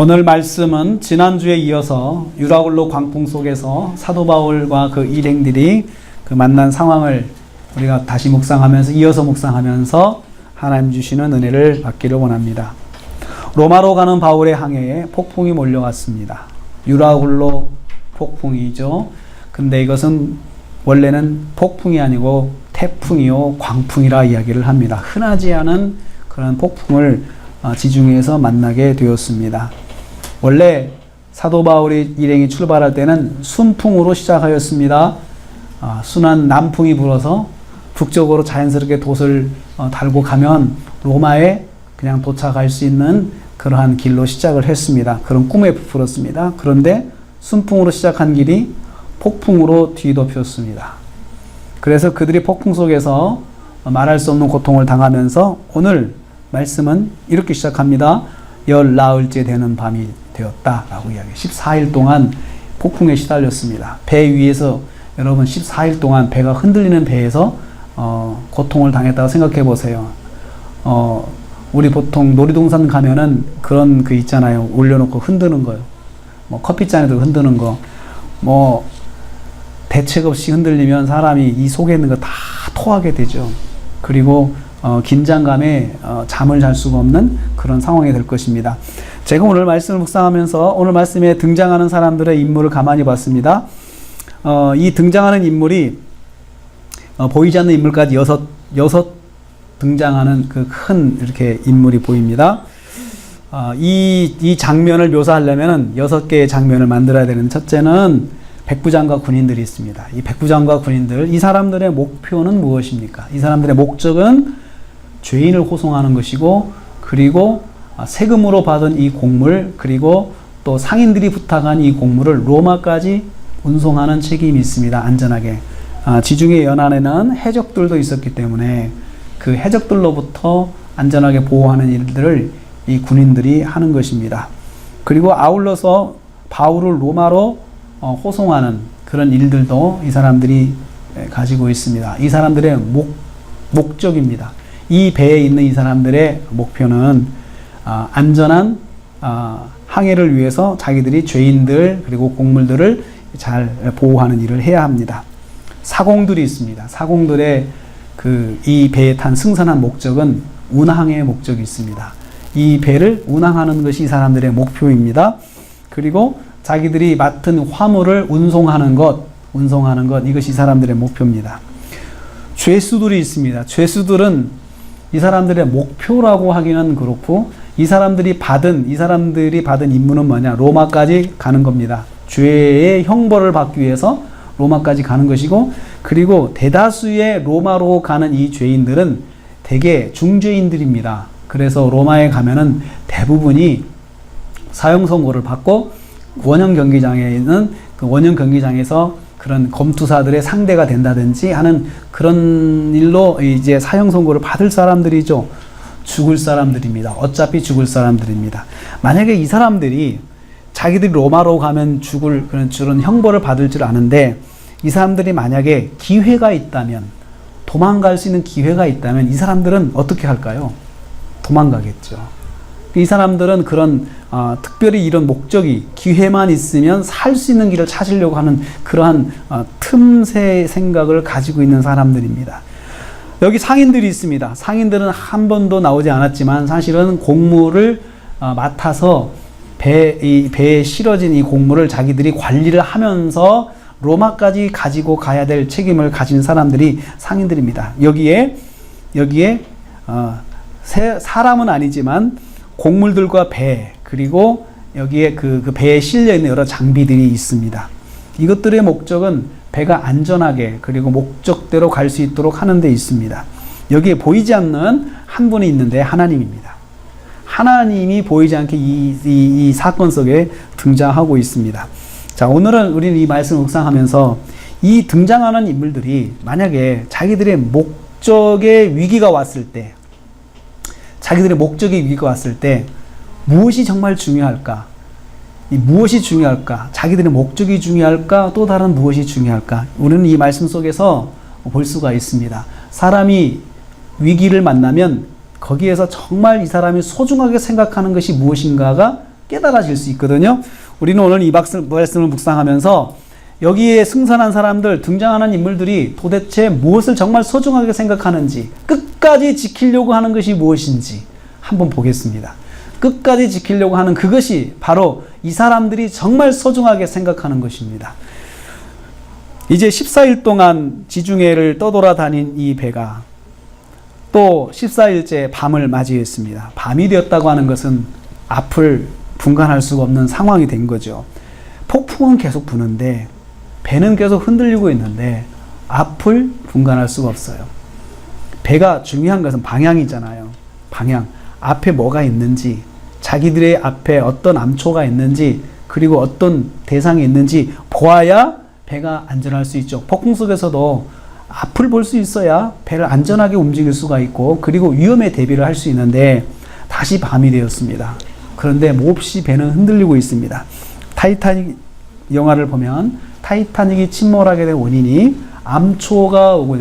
오늘 말씀은 지난주에 이어서 유라굴로 광풍 속에서 사도 바울과 그 일행들이 그 만난 상황을 우리가 다시 묵상하면서 이어서 묵상하면서 하나님 주시는 은혜를 받기를 원합니다. 로마로 가는 바울의 항해에 폭풍이 몰려왔습니다. 유라굴로 폭풍이죠. 근데 이것은 원래는 폭풍이 아니고 태풍이요 광풍이라 이야기를 합니다. 흔하지 않은 그런 폭풍을 지중해에서 만나게 되었습니다. 원래 사도 바울의 일행이 출발할 때는 순풍으로 시작하였습니다. 순한 남풍이 불어서 북쪽으로 자연스럽게 돛을 달고 가면 로마에 그냥 도착할 수 있는 그러한 길로 시작을 했습니다. 그런 꿈에 부풀었습니다. 그런데 순풍으로 시작한 길이 폭풍으로 뒤덮였습니다. 그래서 그들이 폭풍 속에서 말할 수 없는 고통을 당하면서 오늘 말씀은 이렇게 시작합니다. 열 나흘째 되는 밤이 되었다라고 이야기해요. 14일 동안 폭풍에 시달렸습니다. 배 위에서 여러분 14일 동안 배가 흔들리는 배에서 고통을 당했다고 생각해 보세요. 우리 보통 놀이동산 가면은 그런 그 있잖아요. 올려놓고 흔드는 거요. 뭐 커피잔에도 흔드는 거. 뭐 대책 없이 흔들리면 사람이 이 속에 있는 거 다 토하게 되죠. 그리고 긴장감에 잠을 잘 수가 없는 그런 상황이 될 것입니다. 제가 오늘 말씀을 묵상하면서 오늘 말씀에 등장하는 사람들의 인물을 가만히 봤습니다. 이 등장하는 인물이 보이지 않는 인물까지 여섯 등장하는 그 큰 이렇게 인물이 보입니다. 이 장면을 묘사하려면 6개의 장면을 만들어야 되는 첫째는 백부장과 군인들이 있습니다. 이 백부장과 군인들, 이 사람들의 목표는 무엇입니까? 이 사람들의 목적은 죄인을 호송하는 것이고, 그리고 세금으로 받은 이 곡물, 그리고 또 상인들이 부탁한 이 곡물을 로마까지 운송하는 책임이 있습니다. 안전하게. 지중해 연안에는 해적들도 있었기 때문에 그 해적들로부터 안전하게 보호하는 일들을 이 군인들이 하는 것입니다. 그리고 아울러서 바울을 로마로 호송하는 그런 일들도 이 사람들이 가지고 있습니다. 이 사람들의 목적입니다. 이 배에 있는 이 사람들의 목표는 안전한 항해를 위해서 자기들이 죄인들 그리고 곡물들을 잘 보호하는 일을 해야 합니다. 사공들이 있습니다. 사공들의 이 배에 탄 승선한 목적은 운항의 목적이 있습니다. 이 배를 운항하는 것이 이 사람들의 목표입니다. 그리고 자기들이 맡은 화물을 운송하는 것 이것이 이 사람들의 목표입니다. 죄수들이 있습니다. 죄수들은 이 사람들의 목표라고 하기는 그렇고 이 사람들이 받은 임무는 뭐냐? 로마까지 가는 겁니다. 죄의 형벌을 받기 위해서 로마까지 가는 것이고, 그리고 대다수의 로마로 가는 이 죄인들은 대개 중죄인들입니다. 그래서 로마에 가면은 대부분이 사형 선고를 받고 원형 경기장에는 그 원형 경기장에서 그런 검투사들의 상대가 된다든지 하는 그런 일로 이제 사형 선고를 받을 사람들이죠. 죽을 사람들입니다. 어차피 죽을 사람들입니다. 만약에 이 사람들이 자기들이 로마로 가면 죽을 그런 형벌을 받을 줄 아는데 이 사람들이 만약에 기회가 있다면, 도망갈 수 있는 기회가 있다면 이 사람들은 어떻게 할까요? 도망가겠죠. 이 사람들은 그런 특별히 이런 목적이 기회만 있으면 살 수 있는 길을 찾으려고 하는 그러한 틈새 생각을 가지고 있는 사람들입니다. 여기 상인들이 있습니다. 상인들은 한 번도 나오지 않았지만 사실은 곡물을 맡아서 배에 실어진 이 곡물을 자기들이 관리를 하면서 로마까지 가지고 가야 될 책임을 가진 사람들이 상인들입니다. 여기에 사람은 아니지만 곡물들과 배, 그리고 여기에 그 배에 실려있는 여러 장비들이 있습니다. 이것들의 목적은 배가 안전하게 그리고 목적대로 갈 수 있도록 하는 데 있습니다. 여기에 보이지 않는 한 분이 있는데 하나님입니다. 하나님이 보이지 않게 이 사건 속에 등장하고 있습니다. 자, 오늘은 우리는 이 말씀을 묵상하면서 이 등장하는 인물들이 만약에 자기들의 목적의 위기가 왔을 때, 무엇이 정말 중요할까? 무엇이 중요할까? 자기들의 목적이 중요할까? 또 다른 무엇이 중요할까? 우리는 이 말씀 속에서 볼 수가 있습니다. 사람이 위기를 만나면 거기에서 정말 이 사람이 소중하게 생각하는 것이 무엇인가가 깨달아질 수 있거든요. 우리는 오늘 이 말씀을 묵상하면서 여기에 승선한 사람들, 등장하는 인물들이 도대체 무엇을 정말 소중하게 생각하는지, 끝까지 지키려고 하는 것이 무엇인지 한번 보겠습니다. 끝까지 지키려고 하는 그것이 바로 이 사람들이 정말 소중하게 생각하는 것입니다. 이제 14일 동안 지중해를 떠돌아다닌 이 배가 또 14일째 밤을 맞이했습니다. 밤이 되었다고 하는 것은 앞을 분간할 수가 없는 상황이 된 거죠. 폭풍은 계속 부는데 배는 계속 흔들리고 있는데 앞을 분간할 수가 없어요. 배가 중요한 것은 방향이잖아요. 방향. 앞에 뭐가 있는지, 자기들의 앞에 어떤 암초가 있는지, 그리고 어떤 대상이 있는지 보아야 배가 안전할 수 있죠. 폭풍 속에서도 앞을 볼 수 있어야 배를 안전하게 움직일 수가 있고, 그리고 위험에 대비를 할 수 있는데 다시 밤이 되었습니다. 그런데 몹시 배는 흔들리고 있습니다. 타이타닉 영화를 보면 타이타닉이 침몰하게 된 원인이 암초가 오고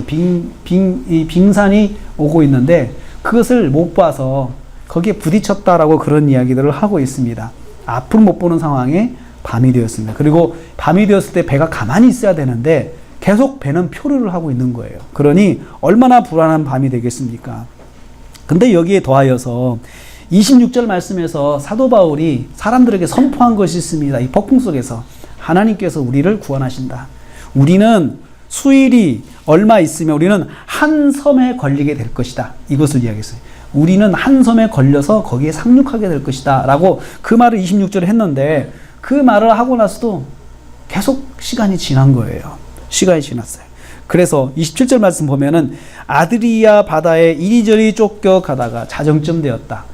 빙산이 오고 있는데 그것을 못 봐서 거기에 부딪혔다라고 그런 이야기들을 하고 있습니다. 앞을 못 보는 상황에 밤이 되었습니다. 그리고 밤이 되었을 때 배가 가만히 있어야 되는데 계속 배는 표류를 하고 있는 거예요. 그러니 얼마나 불안한 밤이 되겠습니까? 근데 여기에 더하여서 26절 말씀에서 사도 바울이 사람들에게 선포한 것이 있습니다. 이 폭풍 속에서 하나님께서 우리를 구원하신다. 우리는 수일이 얼마 있으면 우리는 한 섬에 걸리게 될 것이다. 이것을 이야기했어요. 우리는 한 섬에 걸려서 거기에 상륙하게 될 것이다. 라고 그 말을 26절에 했는데 그 말을 하고 나서도 계속 시간이 지난 거예요. 시간이 지났어요. 그래서 27절 말씀 보면은 아드리아 바다에 이리저리 쫓겨가다가 자정쯤 되었다.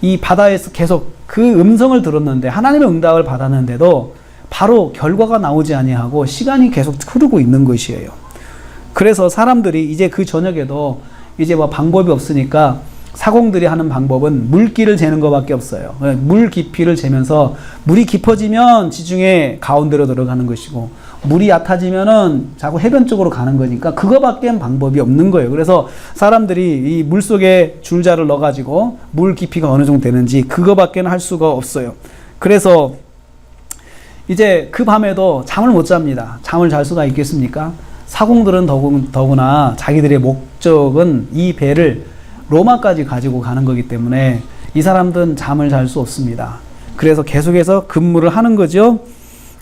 이 바다에서 계속 그 음성을 들었는데 하나님의 응답을 받았는데도 바로 결과가 나오지 아니하고 시간이 계속 흐르고 있는 것이에요. 그래서 사람들이 이제 그 저녁에도 이제 뭐 방법이 없으니까 사공들이 하는 방법은 물기를 재는 것밖에 없어요. 물 깊이를 재면서 물이 깊어지면 지중해 가운데로 들어가는 것이고 물이 얕아지면은 자꾸 해변 쪽으로 가는 거니까 그거밖에 방법이 없는 거예요. 그래서 사람들이 이 물 속에 줄자를 넣어가지고 물 깊이가 어느 정도 되는지 그거밖에 할 수가 없어요. 그래서 이제 그 밤에도 잠을 못 잡니다. 잠을 잘 수가 있겠습니까? 사공들은 더구나 자기들의 목적은 이 배를 로마까지 가지고 가는 거기 때문에 이 사람들은 잠을 잘 수 없습니다. 그래서 계속해서 근무를 하는 거죠.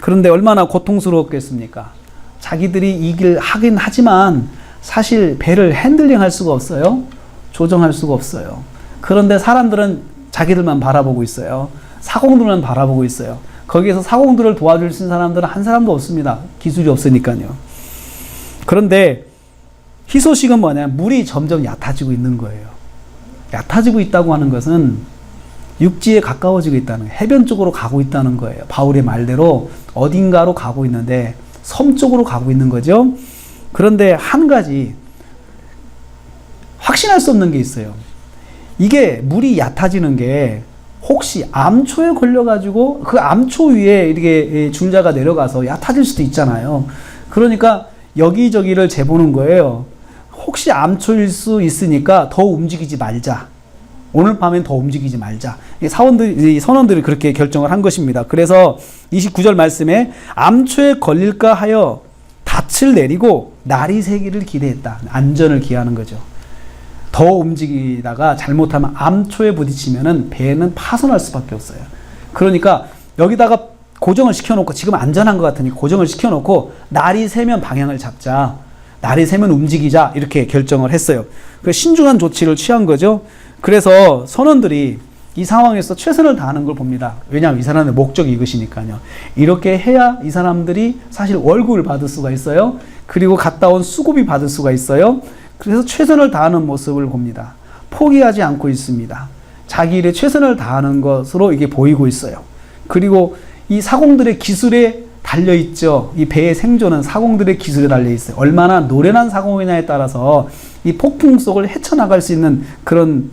그런데 얼마나 고통스러웠겠습니까? 자기들이 이 길 하긴 하지만 사실 배를 핸들링 할 수가 없어요. 조정할 수가 없어요. 그런데 사람들은 자기들만 바라보고 있어요. 사공들만 바라보고 있어요. 거기에서 사공들을 도와줄 수 있는 사람들은 한 사람도 없습니다. 기술이 없으니까요. 그런데 희소식은 뭐냐면 물이 점점 얕아지고 있는 거예요. 얕아지고 있다고 하는 것은 육지에 가까워지고 있다는 거예요. 해변 쪽으로 가고 있다는 거예요. 바울의 말대로 어딘가로 가고 있는데 섬 쪽으로 가고 있는 거죠. 그런데 한 가지 확신할 수 없는 게 있어요. 이게 물이 얕아지는 게 혹시 암초에 걸려가지고 그 암초 위에 이렇게 줄자가 내려가서 얕아질 수도 있잖아요. 그러니까 여기저기를 재보는 거예요. 혹시 암초일 수 있으니까 더 움직이지 말자. 오늘 밤엔 더 움직이지 말자. 선원들이 그렇게 결정을 한 것입니다. 그래서 29절 말씀에 암초에 걸릴까 하여 닻을 내리고 날이 새기를 기대했다. 안전을 기하는 거죠. 더 움직이다가 잘못하면 암초에 부딪히면은 배는 파손할 수밖에 없어요. 그러니까 여기다가 고정을 시켜놓고 지금 안전한 것 같으니까 고정을 시켜놓고 날이 새면 방향을 잡자. 날이 새면 움직이자 이렇게 결정을 했어요. 그 신중한 조치를 취한 거죠. 그래서 선원들이 이 상황에서 최선을 다하는 걸 봅니다. 왜냐하면 이 사람의 목적이 이것이니까요. 이렇게 해야 이 사람들이 사실 월급을 받을 수가 있어요. 그리고 갔다 온 수고비 받을 수가 있어요. 그래서 최선을 다하는 모습을 봅니다. 포기하지 않고 있습니다. 자기 일에 최선을 다하는 것으로 이게 보이고 있어요. 그리고 이 사공들의 기술에 달려있죠. 이 배의 생존은 사공들의 기술에 달려있어요. 얼마나 노련한 사공이냐에 따라서 이 폭풍 속을 헤쳐나갈 수 있는 그런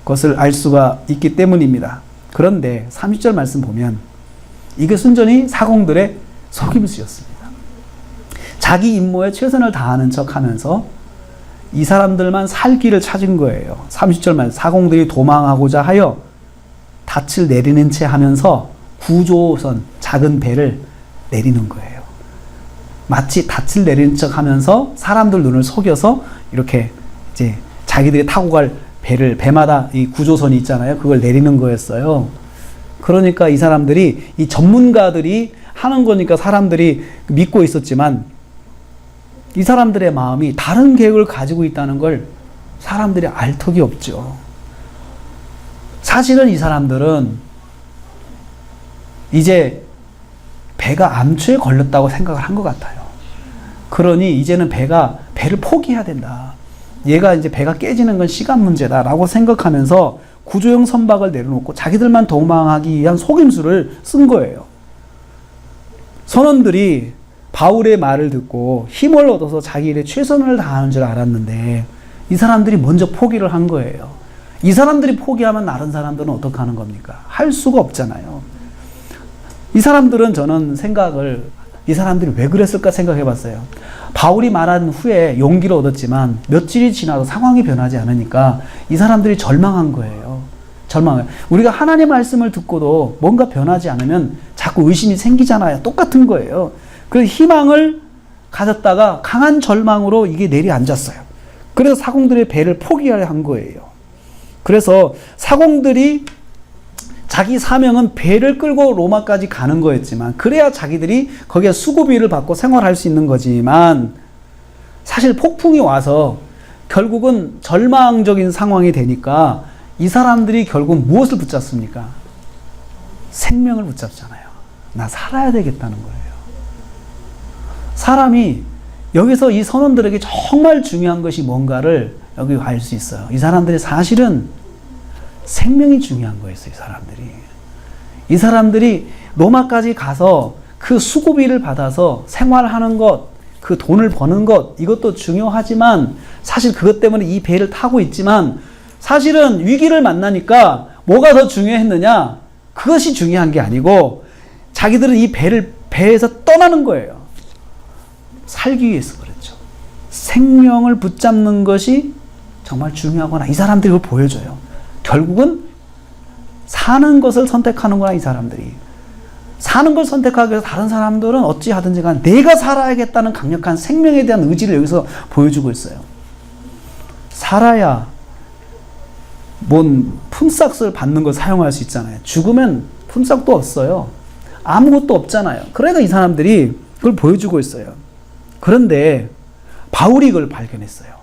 것을 알 수가 있기 때문입니다. 그런데 30절 말씀 보면 이게 순전히 사공들의 속임수였습니다. 자기 임무에 최선을 다하는 척하면서 이 사람들만 살 길을 찾은 거예요. 30절 말씀 사공들이 도망하고자 하여 닻을 내리는 채 하면서 구조선, 작은 배를 내리는 거예요. 마치 닻을 내리는 척 하면서 사람들 눈을 속여서 이렇게 이제 자기들이 타고 갈 배를, 배마다 이 구조선이 있잖아요. 그걸 내리는 거였어요. 그러니까 이 사람들이, 이 전문가들이 하는 거니까 사람들이 믿고 있었지만 이 사람들의 마음이 다른 계획을 가지고 있다는 걸 사람들이 알 턱이 없죠. 사실은 이 사람들은 이제 배가 암초에 걸렸다고 생각을 한 것 같아요. 그러니 이제는 배를 포기해야 된다. 얘가 이제 배가 깨지는 건 시간 문제다라고 생각하면서 구조용 선박을 내려놓고 자기들만 도망하기 위한 속임수를 쓴 거예요. 선원들이 바울의 말을 듣고 힘을 얻어서 자기 일에 최선을 다하는 줄 알았는데 이 사람들이 먼저 포기를 한 거예요. 이 사람들이 포기하면 다른 사람들은 어떻게 하는 겁니까? 할 수가 없잖아요. 이 사람들은 저는 이 사람들이 왜 그랬을까 생각해 봤어요. 바울이 말한 후에 용기를 얻었지만 며칠이 지나도 상황이 변하지 않으니까 이 사람들이 절망한 거예요. 우리가 하나님의 말씀을 듣고도 뭔가 변하지 않으면 자꾸 의심이 생기잖아요. 똑같은 거예요. 그래서 희망을 가졌다가 강한 절망으로 이게 내려앉았어요. 그래서 사공들의 배를 포기하려 한 거예요. 그래서 사공들이 자기 사명은 배를 끌고 로마까지 가는 거였지만 그래야 자기들이 거기에 수고비를 받고 생활할 수 있는 거지만 사실 폭풍이 와서 결국은 절망적인 상황이 되니까 이 사람들이 결국 무엇을 붙잡습니까? 생명을 붙잡잖아요. 나 살아야 되겠다는 거예요. 사람이 여기서 이 선원들에게 정말 중요한 것이 뭔가를 여기 알 수 있어요. 이 사람들이 사실은 생명이 중요한 거였어요. 이 사람들이 로마까지 가서 그 수고비를 받아서 생활하는 것, 그 돈을 버는 것, 이것도 중요하지만 사실 그것 때문에 이 배를 타고 있지만 사실은 위기를 만나니까 뭐가 더 중요했느냐? 그것이 중요한 게 아니고 자기들은 이 배에서 떠나는 거예요. 살기 위해서 그랬죠. 생명을 붙잡는 것이 정말 중요하구나. 이 사람들이 그걸 보여줘요. 결국은 사는 것을 선택하는구나. 이 사람들이 사는 걸 선택하기 위해서 다른 사람들은 어찌하든지 간에 내가 살아야겠다는 강력한 생명에 대한 의지를 여기서 보여주고 있어요. 살아야 뭔 품삯을 받는 걸 사용할 수 있잖아요. 죽으면 품삯도 없어요. 아무것도 없잖아요. 그러니까 이 사람들이 그걸 보여주고 있어요. 그런데 바울이 그걸 발견했어요.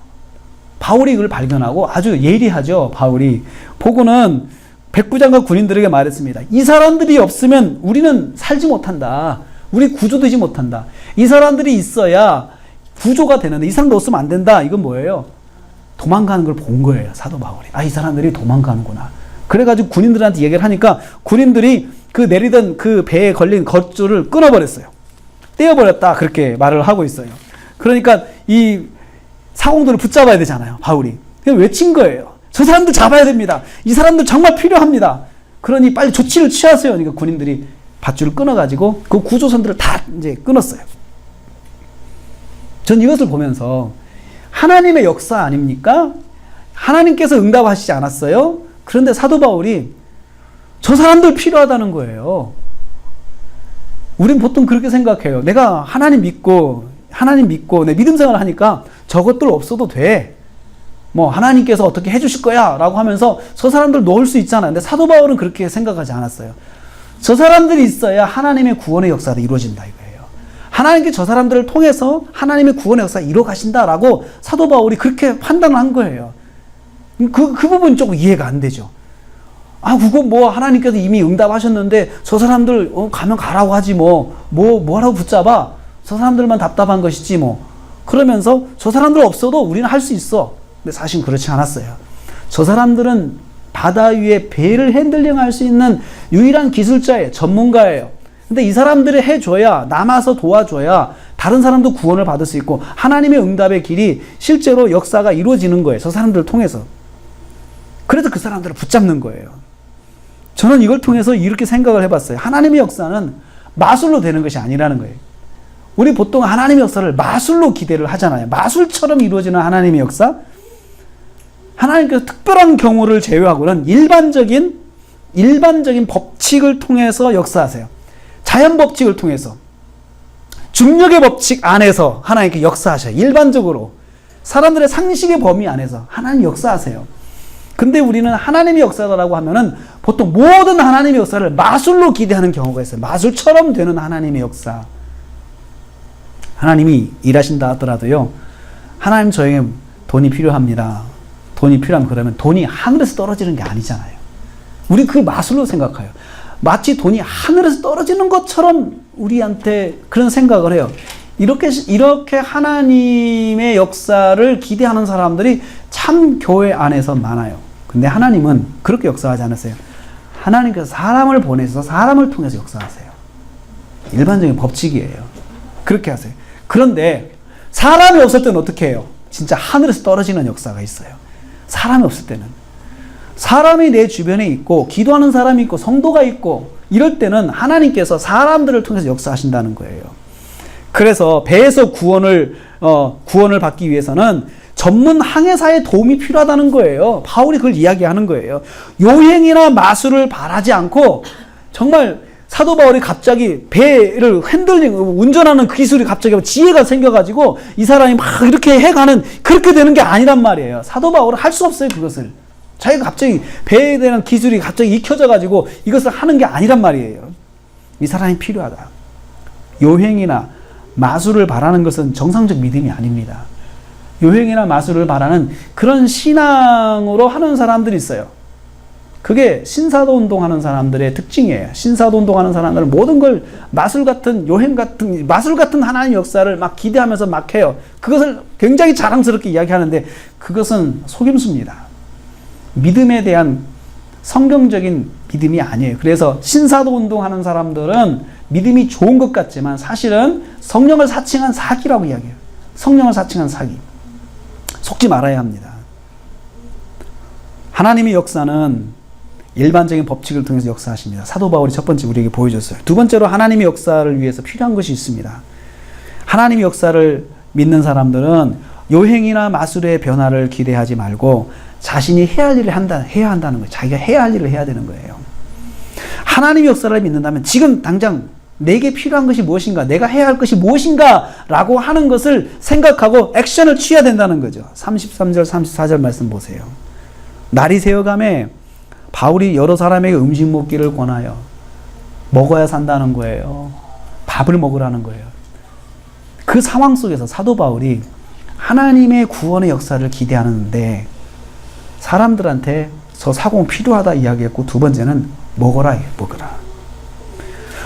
바울이 그걸 발견하고 아주 예리하죠. 바울이 보고는 백부장과 군인들에게 말했습니다. 이 사람들이 없으면 우리는 살지 못한다. 우리 구조되지 못한다. 이 사람들이 있어야 구조가 되는데 이 사람들 없으면 안 된다. 이건 뭐예요? 도망가는 걸 본 거예요. 사도 바울이. 이 사람들이 도망가는구나. 그래가지고 군인들한테 얘기를 하니까 군인들이 그 내리던 그 배에 걸린 밧줄을 끊어버렸어요. 떼어버렸다. 그렇게 말을 하고 있어요. 그러니까 이 사공들을 붙잡아야 되잖아요. 바울이. 그냥 외친 거예요. 저 사람들 잡아야 됩니다. 이 사람들 정말 필요합니다. 그러니 빨리 조치를 취하세요. 그러니까 군인들이 밧줄을 끊어가지고 그 구조선들을 다 이제 끊었어요. 전 이것을 보면서 하나님의 역사 아닙니까? 하나님께서 응답하시지 않았어요? 그런데 사도 바울이 저 사람들 필요하다는 거예요. 우린 보통 그렇게 생각해요. 내가 하나님 믿고 내 믿음 생활을 하니까 저것들 없어도 돼. 뭐 하나님께서 어떻게 해주실 거야 라고 하면서 저 사람들 놓을 수 있잖아요. 근데 사도 바울은 그렇게 생각하지 않았어요. 저 사람들이 있어야 하나님의 구원의 역사가 이루어진다 이거예요. 하나님께 저 사람들을 통해서 하나님의 구원의 역사가 이루어 가신다라고 사도 바울이 그렇게 판단을 한 거예요. 그 부분이 조금 이해가 안 되죠. 그거 뭐 하나님께서 이미 응답하셨는데 저 사람들 가면 가라고 하지 뭐하라고 붙잡아. 저 사람들만 답답한 것이지 뭐. 그러면서 저 사람들 없어도 우리는 할 수 있어. 근데 사실 그렇지 않았어요. 저 사람들은 바다 위에 배를 핸들링할 수 있는 유일한 기술자예요. 전문가예요. 근데 이 사람들이 해줘야, 남아서 도와줘야 다른 사람도 구원을 받을 수 있고 하나님의 응답의 길이 실제로 역사가 이루어지는 거예요. 저 사람들을 통해서. 그래서 그 사람들을 붙잡는 거예요. 저는 이걸 통해서 이렇게 생각을 해봤어요. 하나님의 역사는 마술로 되는 것이 아니라는 거예요. 우리 보통 하나님의 역사를 마술로 기대를 하잖아요. 마술처럼 이루어지는 하나님의 역사. 하나님께서 특별한 경우를 제외하고는 일반적인 일반적인 법칙을 통해서 역사하세요. 자연 법칙을 통해서. 중력의 법칙 안에서 하나님께 역사하셔요. 일반적으로. 사람들의 상식의 범위 안에서 하나님 역사하세요. 근데 우리는 하나님의 역사라고 하면은 보통 모든 하나님의 역사를 마술로 기대하는 경우가 있어요. 마술처럼 되는 하나님의 역사. 하나님이 일하신다 하더라도요. 하나님 저에게 돈이 필요합니다. 돈이 필요하면 그러면 돈이 하늘에서 떨어지는 게 아니잖아요. 우리 그 마술로 생각해요. 마치 돈이 하늘에서 떨어지는 것처럼 우리한테 그런 생각을 해요. 이렇게 하나님의 역사를 기대하는 사람들이 참 교회 안에서 많아요. 근데 하나님은 그렇게 역사하지 않았어요. 하나님께서 사람을 보내서 사람을 통해서 역사하세요. 일반적인 법칙이에요. 그렇게 하세요. 그런데 사람이 없을 때는 어떻게 해요? 진짜 하늘에서 떨어지는 역사가 있어요. 사람이 없을 때는. 사람이 내 주변에 있고 기도하는 사람이 있고 성도가 있고 이럴 때는 하나님께서 사람들을 통해서 역사하신다는 거예요. 그래서 배에서 구원을 받기 위해서는 전문 항해사의 도움이 필요하다는 거예요. 바울이 그걸 이야기하는 거예요. 요행이나 마술을 바라지 않고 정말 사도 바울이 갑자기 배를 운전하는 그 기술이 갑자기 지혜가 생겨가지고 이 사람이 막 이렇게 해가는 그렇게 되는 게 아니란 말이에요. 사도 바울은 할 수 없어요. 그것을. 자기가 갑자기 배에 대한 기술이 갑자기 익혀져가지고 이것을 하는 게 아니란 말이에요. 이 사람이 필요하다. 요행이나 마술을 바라는 것은 정상적 믿음이 아닙니다. 요행이나 마술을 바라는 그런 신앙으로 하는 사람들이 있어요. 그게 신사도 운동하는 사람들의 특징이에요. 신사도 운동하는 사람들은 모든 걸 마술 같은 하나님의 역사를 막 기대하면서 막 해요. 그것을 굉장히 자랑스럽게 이야기하는데 그것은 속임수입니다. 믿음에 대한 성경적인 믿음이 아니에요. 그래서 신사도 운동하는 사람들은 믿음이 좋은 것 같지만 사실은 성령을 사칭한 사기라고 이야기해요. 성령을 사칭한 사기. 속지 말아야 합니다. 하나님의 역사는 일반적인 법칙을 통해서 역사하십니다. 사도 바울이 첫 번째 우리에게 보여줬어요. 두 번째로 하나님의 역사를 위해서 필요한 것이 있습니다. 하나님의 역사를 믿는 사람들은 요행이나 마술의 변화를 기대하지 말고 자신이 해야 할 일을 해야 한다는 거예요. 자기가 해야 할 일을 해야 되는 거예요. 하나님의 역사를 믿는다면 지금 당장 내게 필요한 것이 무엇인가, 내가 해야 할 것이 무엇인가 라고 하는 것을 생각하고 액션을 취해야 된다는 거죠. 33절 34절 말씀 보세요. 날이 새어가매 바울이 여러 사람에게 음식 먹기를 권하여 먹어야 산다는 거예요. 밥을 먹으라는 거예요. 그 상황 속에서 사도 바울이 하나님의 구원의 역사를 기대하는데 사람들한테 저 사공 필요하다 이야기했고 두 번째는 먹어라.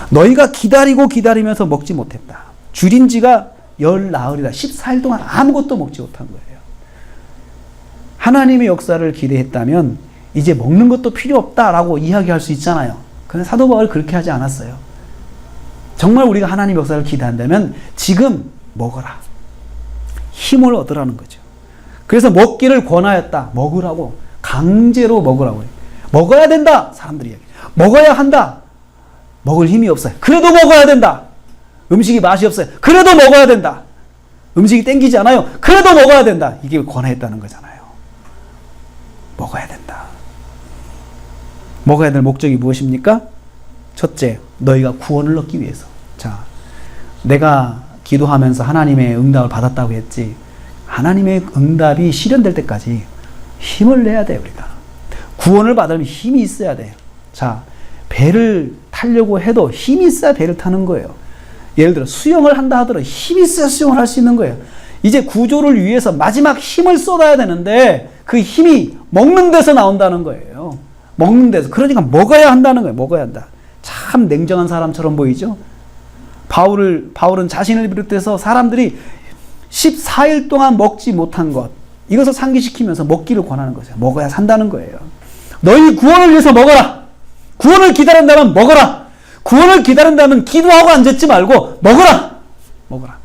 너희가 기다리면서 먹지 못했다. 줄인 지가 열 나흘이다. 14일 동안 아무것도 먹지 못한 거예요. 하나님의 역사를 기대했다면 이제 먹는 것도 필요 없다라고 이야기할 수 있잖아요. 그런데 사도 바울이 그렇게 하지 않았어요. 정말 우리가 하나님의 역사를 기대한다면 지금 먹어라. 힘을 얻으라는 거죠. 그래서 먹기를 권하였다. 먹으라고. 강제로 먹으라고 해요. 먹어야 된다. 사람들이 얘기해요. 먹어야 한다. 먹을 힘이 없어요. 그래도 먹어야 된다. 음식이 맛이 없어요. 그래도 먹어야 된다. 음식이 땡기지 않아요. 그래도 먹어야 된다. 이게 권하였다는 거잖아요. 먹어야 된다. 먹어야 될 목적이 무엇입니까? 첫째, 너희가 구원을 얻기 위해서. 자, 내가 기도하면서 하나님의 응답을 받았다고 했지. 하나님의 응답이 실현될 때까지 힘을 내야 돼요, 우리가. 구원을 받으려면 힘이 있어야 돼요. 자, 배를 타려고 해도 힘이 있어야 배를 타는 거예요. 예를 들어 수영을 한다 하더라도 힘이 있어야 수영을 할 수 있는 거예요. 이제 구조를 위해서 마지막 힘을 쏟아야 되는데 그 힘이 먹는 데서 나온다는 거예요. 먹는 데서. 그러니까 먹어야 한다는 거예요. 먹어야 한다. 참 냉정한 사람처럼 보이죠? 바울은 자신을 비롯해서 사람들이 14일 동안 먹지 못한 것, 이것을 상기시키면서 먹기를 권하는 거죠. 먹어야 산다는 거예요. 너희 구원을 위해서 먹어라. 구원을 기다린다면 먹어라. 구원을 기다린다면 기도하고 앉았지 말고 먹어라. 먹어라.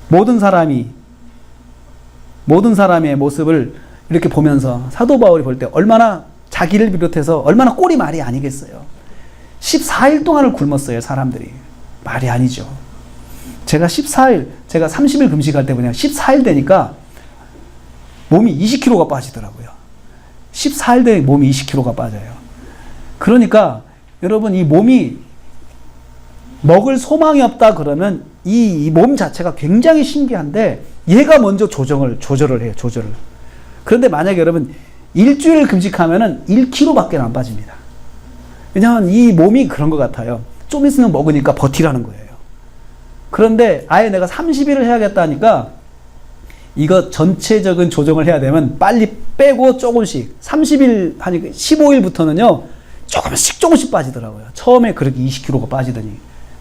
모든 사람의 모습을 이렇게 보면서 사도 바울이 볼 때 얼마나 자기를 비롯해서 얼마나 꼴이 말이 아니겠어요. 14일 동안을 굶었어요, 사람들이. 말이 아니죠. 제가 30일 금식할 때 보냐, 14일 되니까 몸이 20kg가 빠지더라고요. 14일 내에 몸이 20kg가 빠져요. 그러니까 여러분 이 몸이 먹을 소망이 없다 그러면 이 몸 자체가 굉장히 신기한데 얘가 먼저 조절을 해요. 조절을. 그런데 만약에 여러분 일주일 금식하면은 1kg밖에 안 빠집니다. 왜냐하면 이 몸이 그런 것 같아요. 좀 있으면 먹으니까 버티라는 거예요. 그런데 아예 내가 30일을 해야겠다니까 이거 전체적인 조정을 해야 되면 빨리 빼고 조금씩 30일 하니까 15일부터는요 조금씩 빠지더라고요. 처음에 그렇게 20kg가 빠지더니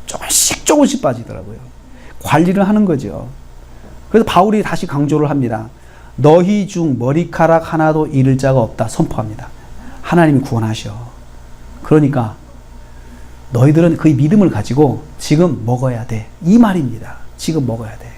조금씩 빠지더라고요. 관리를 하는 거죠. 그래서 바울이 다시 강조를 합니다. 너희 중 머리카락 하나도 잃을 자가 없다 선포합니다. 하나님이 구원하셔. 그러니까 너희들은 그 믿음을 가지고 지금 먹어야 돼. 이 말입니다. 지금 먹어야 돼.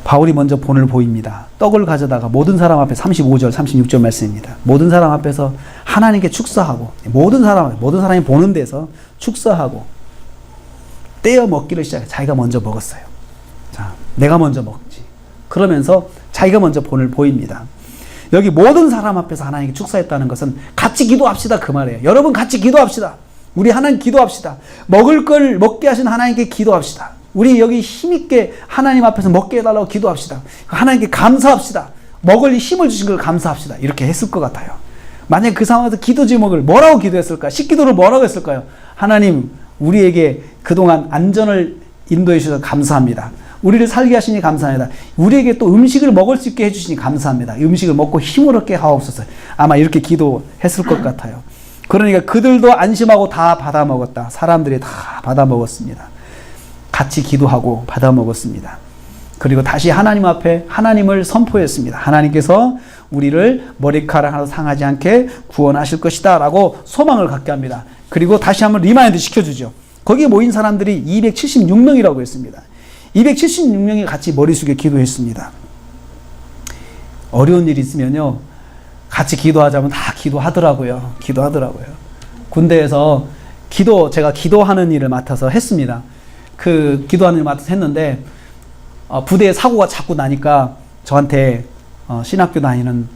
바울이 먼저 본을 보입니다. 떡을 가져다가 모든 사람 앞에 35절, 36절 말씀입니다. 모든 사람 앞에서 하나님께 축사하고 모든 사람이 보는 데서 축사하고 떼어 먹기를 시작해. 자기가 먼저 먹었어요. 자, 내가 먼저 먹지. 그러면서 자기가 먼저 본을 보입니다. 여기 모든 사람 앞에서 하나님께 축사했다는 것은 같이 기도합시다 그 말이에요. 여러분 같이 기도합시다. 우리 하나님 기도합시다. 먹을 걸 먹게 하신 하나님께 기도합시다. 우리 여기 힘있게 하나님 앞에서 먹게 해달라고 기도합시다. 하나님께 감사합시다. 먹을 힘을 주신 걸 감사합시다. 이렇게 했을 것 같아요. 만약 그 상황에서 기도 제목을 뭐라고 기도했을까요? 식기도를 뭐라고 했을까요? 하나님 우리에게 그동안 안전을 인도해 주셔서 감사합니다. 우리를 살게 하시니 감사합니다. 우리에게 또 음식을 먹을 수 있게 해주시니 감사합니다. 음식을 먹고 힘을 얻게 하옵소서. 아마 이렇게 기도했을 것 같아요. 그러니까 그들도 안심하고 다 받아 먹었다. 사람들이 다 받아 먹었습니다. 같이 기도하고 받아 먹었습니다. 그리고 다시 하나님 앞에 하나님을 선포했습니다. 하나님께서 우리를 머리카락 하나 상하지 않게 구원하실 것이다 라고 소망을 갖게 합니다. 그리고 다시 한번 리마인드 시켜주죠. 거기에 모인 사람들이 276명이라고 했습니다. 276명이 같이 머리 숙여 기도했습니다. 어려운 일이 있으면요 같이 기도하자면 다 기도하더라고요. 군대에서 제가 기도하는 일을 맡아서 했습니다. 그 기도하는 일을 맡아서 했는데 부대에 사고가 자꾸 나니까 저한테 신학교 다니는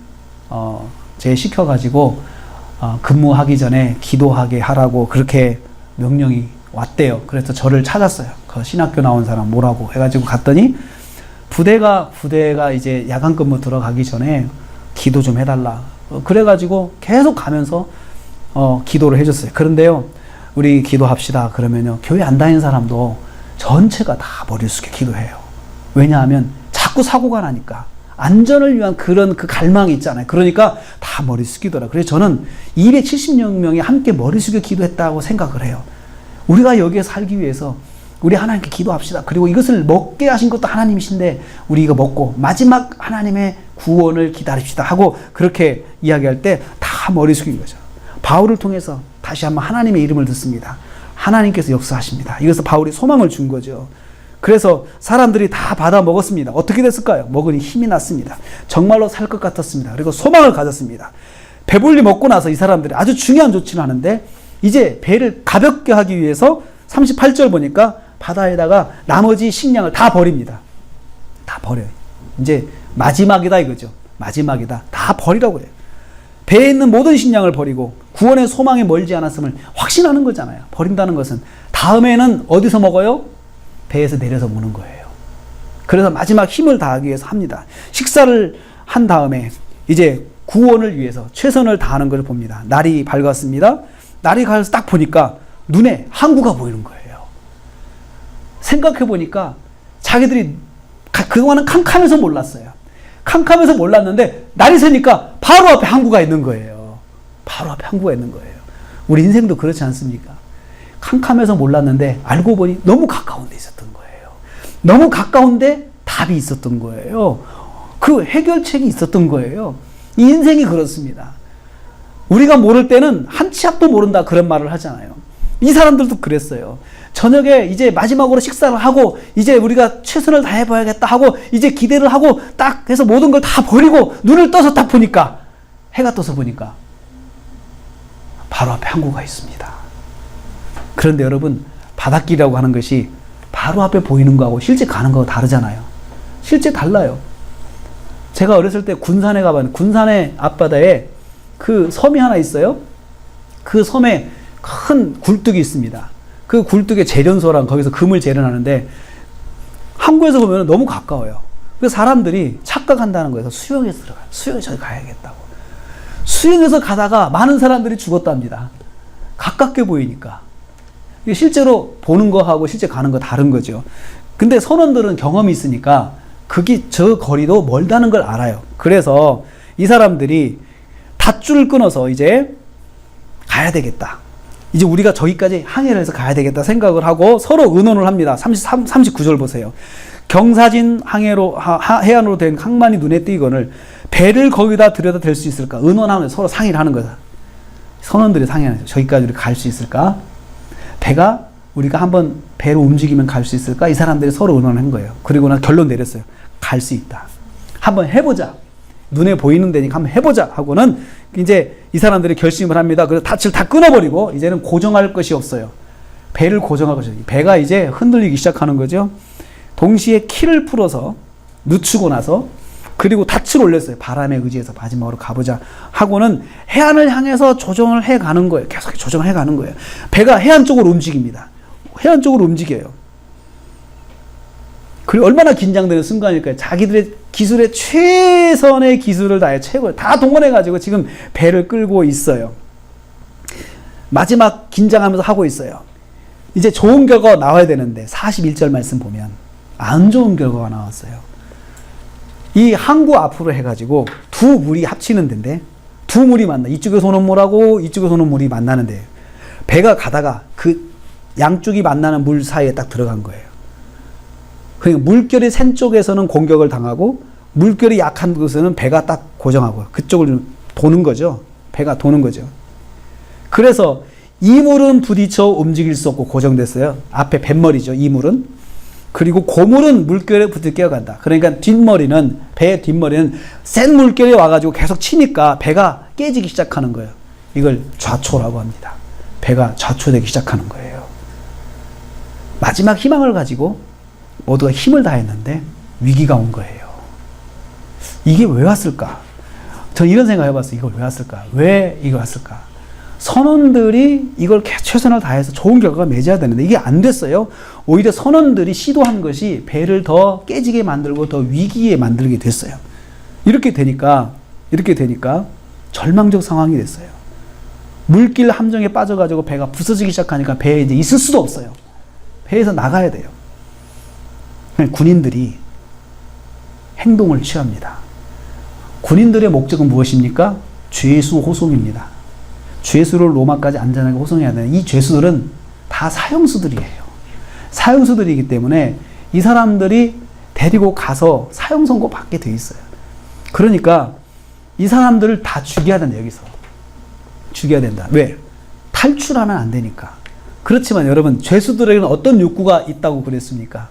제 시켜가지고 근무하기 전에 기도하게 하라고 그렇게 명령이 왔대요. 그래서 저를 찾았어요. 그 신학교 나온 사람 뭐라고 해가지고 갔더니 부대가 이제 야간 근무 들어가기 전에 기도 좀 해달라. 그래가지고 계속 가면서 기도를 해줬어요. 그런데요, 우리 기도합시다. 그러면요, 교회 안 다니는 사람도 전체가 다 머리 숙여 기도해요. 왜냐하면 자꾸 사고가 나니까. 안전을 위한 그 갈망이 있잖아요. 그러니까 다 머리 숙이더라. 그래서 저는 276명이 함께 머리 숙여 기도했다고 생각을 해요. 우리가 여기에 살기 위해서 우리 하나님께 기도합시다. 그리고 이것을 먹게 하신 것도 하나님이신데 우리 이거 먹고 마지막 하나님의 구원을 기다립시다 하고 그렇게 이야기할 때 다 머리 숙인 거죠. 바울을 통해서 다시 한번 하나님의 이름을 듣습니다. 하나님께서 역사하십니다. 이것을 바울이 소망을 준 거죠. 그래서 사람들이 다 받아 먹었습니다. 어떻게 됐을까요? 먹으니 힘이 났습니다. 정말로 살 것 같았습니다. 그리고 소망을 가졌습니다. 배불리 먹고 나서 이 사람들이 아주 중요한 조치를 하는데 이제 배를 가볍게 하기 위해서 38절 보니까 바다에다가 나머지 식량을 다 버립니다. 다 버려요. 이제 마지막이다 이거죠. 마지막이다. 다 버리라고 해요. 배에 있는 모든 식량을 버리고 구원의 소망에 멀지 않았음을 확신하는 거잖아요. 버린다는 것은 다음에는 어디서 먹어요? 배에서 내려서 먹는 거예요. 그래서 마지막 힘을 다하기 위해서 합니다. 식사를 한 다음에 이제 구원을 위해서 최선을 다하는 걸 봅니다. 날이 밝았습니다. 날이 가서 딱 보니까 눈에 항구가 보이는 거예요. 생각해보니까 자기들이 그동안은 캄캄해서 몰랐어요. 캄캄해서 몰랐는데 날이 새니까 바로 앞에 항구가 있는 거예요. 바로 앞에 항구가 있는 거예요. 우리 인생도 그렇지 않습니까? 캄캄해서 몰랐는데 알고 보니 너무 가까운 데 있었던 거예요. 너무 가까운데 답이 있었던 거예요. 그 해결책이 있었던 거예요. 이 인생이 그렇습니다. 우리가 모를 때는 한 치 앞도 모른다 그런 말을 하잖아요. 이 사람들도 그랬어요. 저녁에 이제 마지막으로 식사를 하고 이제 우리가 최선을 다해봐야겠다 하고 이제 기대를 하고 딱 해서 모든 걸 다 버리고 눈을 떠서 딱 보니까 해가 떠서 보니까 바로 앞에 항구가 있습니다. 그런데 여러분 바닷길이라고 하는 것이 바로 앞에 보이는 거하고 실제 가는 거하고 다르잖아요. 실제 달라요. 제가 어렸을 때 군산에 가봤는데 군산의 앞바다에 그 섬이 하나 있어요. 그 섬에 큰 굴뚝이 있습니다. 그 굴뚝에 재련소랑 거기서 금을 재련하는데 한국에서 보면 너무 가까워요. 그래서 사람들이 착각한다는 거예요. 수영해서 들어가요. 수영해서 저기 가야겠다고. 수영해서 가다가 많은 사람들이 죽었답니다. 가깝게 보이니까. 실제로 보는 거하고 실제 가는 거 다른 거죠. 근데 선원들은 경험이 있으니까 그게 저 거리도 멀다는 걸 알아요. 그래서 이 사람들이 닷줄을 끊어서 이제 가야 되겠다. 이제 우리가 저기까지 항해를 해서 가야 되겠다 생각을 하고 서로 의논을 합니다. 39절 보세요. 경사진 해안으로 된 항만이 눈에 띄거늘 배를 거기다 들여다 댈 수 있을까? 의논하면서 서로 상의를 하는 거다. 선원들이 상의하는 거죠. 저기까지 우리가 갈 수 있을까? 배가 우리가 한번 배로 움직이면 갈 수 있을까? 이 사람들이 서로 의논한 거예요. 그리고 난 결론 내렸어요. 갈 수 있다. 한번 해보자. 눈에 보이는 데니까 한번 해보자 하고는 이제 이 사람들이 결심을 합니다. 그래서 닻을 다 끊어버리고 이제는 고정할 것이 없어요. 배를 고정할 것이 없어요. 배가 이제 흔들리기 시작하는 거죠. 동시에 키를 풀어서 늦추고 나서 그리고 닻을 올렸어요. 바람에 의지해서 마지막으로 가보자 하고는 해안을 향해서 조정을 해가는 거예요. 계속 조정을 해가는 거예요. 배가 해안 쪽으로 움직입니다. 해안 쪽으로 움직여요. 그리고 얼마나 긴장되는 순간일까요? 자기들의 기술의 최선의 기술을 다해 최고 다 동원해가지고 지금 배를 끌고 있어요. 마지막 긴장하면서 하고 있어요. 이제 좋은 결과가 나와야 되는데 41절 말씀 보면 안 좋은 결과가 나왔어요. 이 항구 앞으로 해가지고 두 물이 합치는 데인데 두 물이 만나. 이쪽에서 오는 물하고 이쪽에서 오는 물이 만나는데 배가 가다가 그 양쪽이 만나는 물 사이에 딱 들어간 거예요. 그러니까 물결이 센 쪽에서는 공격을 당하고 물결이 약한 곳에서는 배가 딱 고정하고 그쪽을 도는 거죠. 배가 도는 거죠. 그래서 이 물은 부딪혀 움직일 수 없고 고정됐어요. 앞에 뱃머리죠. 이 물은. 그리고 고물은 물결에 붙어 끼어간다. 그러니까 뒷머리는 배의 뒷머리는 센 물결이 와가지고 계속 치니까 배가 깨지기 시작하는 거예요. 이걸 좌초라고 합니다. 배가 좌초되기 시작하는 거예요. 마지막 희망을 가지고 모두가 힘을 다했는데 위기가 온 거예요. 이게 왜 왔을까? 전 이런 생각 해봤어요. 이걸 왜 왔을까? 왜 이거 왔을까? 선원들이 이걸 최선을 다해서 좋은 결과가 맺어야 되는데 이게 안 됐어요. 오히려 선원들이 시도한 것이 배를 더 깨지게 만들고 더 위기에 만들게 됐어요. 이렇게 되니까 절망적 상황이 됐어요. 물길 함정에 빠져가지고 배가 부서지기 시작하니까 배에 이제 있을 수도 없어요. 배에서 나가야 돼요. 군인들이 행동을 취합니다. 군인들의 목적은 무엇입니까? 죄수 호송입니다. 죄수를 로마까지 안전하게 호송해야 되는 이 죄수들은 다 사형수들이에요. 사형수들이기 때문에 이 사람들이 데리고 가서 사형 선고 받게 돼 있어요. 그러니까 이 사람들을 다 죽여야 된다. 여기서 죽여야 된다. 왜? 탈출하면 안 되니까. 그렇지만 여러분 죄수들에게는 어떤 욕구가 있다고 그랬습니까?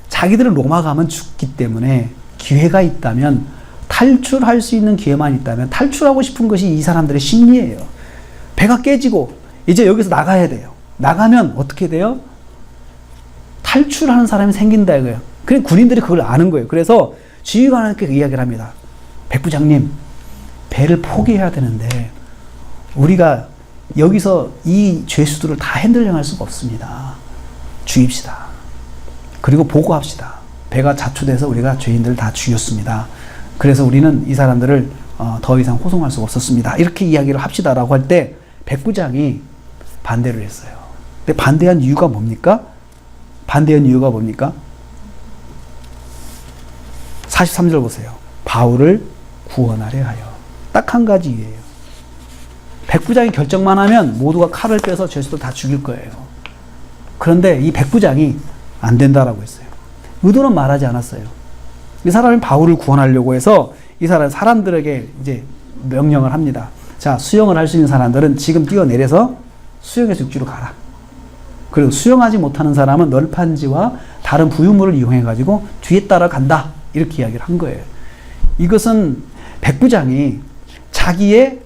자기들은 로마 가면 죽기 때문에 기회가 있다면 탈출할 수 있는 기회만 있다면 탈출하고 싶은 것이 이 사람들의 심리예요. 배가 깨지고 이제 여기서 나가야 돼요. 나가면 어떻게 돼요? 탈출하는 사람이 생긴다 이거예요. 그래서 군인들이 그걸 아는 거예요. 그래서 지휘관에게 이야기를 합니다. 백부장님, 배를 포기해야 되는데 우리가 여기서 이 죄수들을 다 핸들링할 수가 없습니다. 죽입시다. 그리고 보고합시다. 배가 자초돼서 우리가 죄인들을 다 죽였습니다. 그래서 우리는 이 사람들을 더 이상 호송할 수가 없었습니다. 이렇게 이야기를 합시다라고 할 때 백부장이 반대를 했어요. 근데 반대한 이유가 뭡니까? 43절 보세요. 바울을 구원하려 하여. 딱 한 가지 이유예요. 백부장이 결정만 하면 모두가 칼을 빼서 죄수들 다 죽일 거예요. 그런데 이 백부장이 안 된다라고 했어요. 의도는 말하지 않았어요. 이 사람이 바울을 구원하려고 해서 이 사람들에게 이제 명령을 합니다. 자, 수영을 할 수 있는 사람들은 지금 뛰어내려서 수영해서 육지로 가라. 그리고 수영하지 못하는 사람은 널판지와 다른 부유물을 이용해가지고 뒤에 따라간다. 이렇게 이야기를 한 거예요. 이것은 백부장이 자기의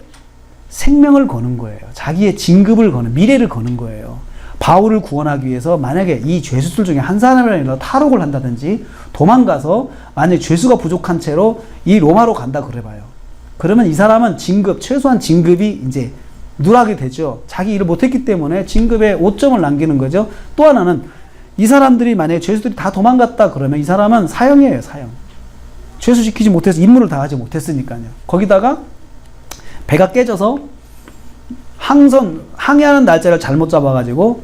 생명을 거는 거예요. 자기의 진급을 거는, 미래를 거는 거예요. 바울을 구원하기 위해서 만약에 이 죄수들 중에 한 사람이라도 탈옥을 한다든지 도망가서 만약에 죄수가 부족한 채로 이 로마로 간다 그래봐요. 그러면 이 사람은 최소한 진급이 이제 누락이 되죠. 자기 일을 못했기 때문에 진급에 5점을 남기는 거죠. 또 하나는 이 사람들이 만약에 죄수들이 다 도망갔다 그러면 이 사람은 사형이에요, 사형. 죄수시키지 못해서 임무를 다하지 못했으니까요. 거기다가 배가 깨져서 항해하는 날짜를 잘못 잡아가지고